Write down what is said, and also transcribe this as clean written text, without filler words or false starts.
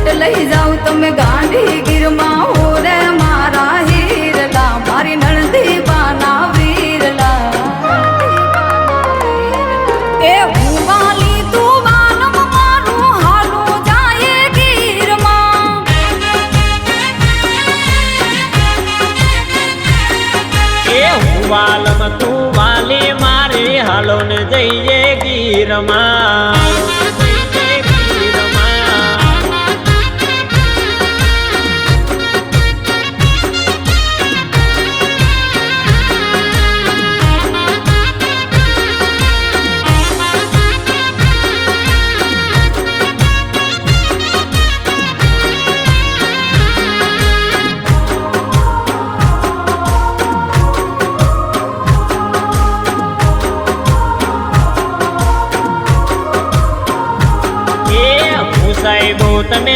bullet લઈ જાવ તમે ગાંધી ગીરમાં હો રે મારા હીરલા મારી નણંદી બાના વીરલા એ હું વાલી તું વાલમ મારું હાલું જાય ગીરમાં એ હું વાલમ તું વાલી મારી હાલો ને જઈએ ગીરમાં સાહેબો તમે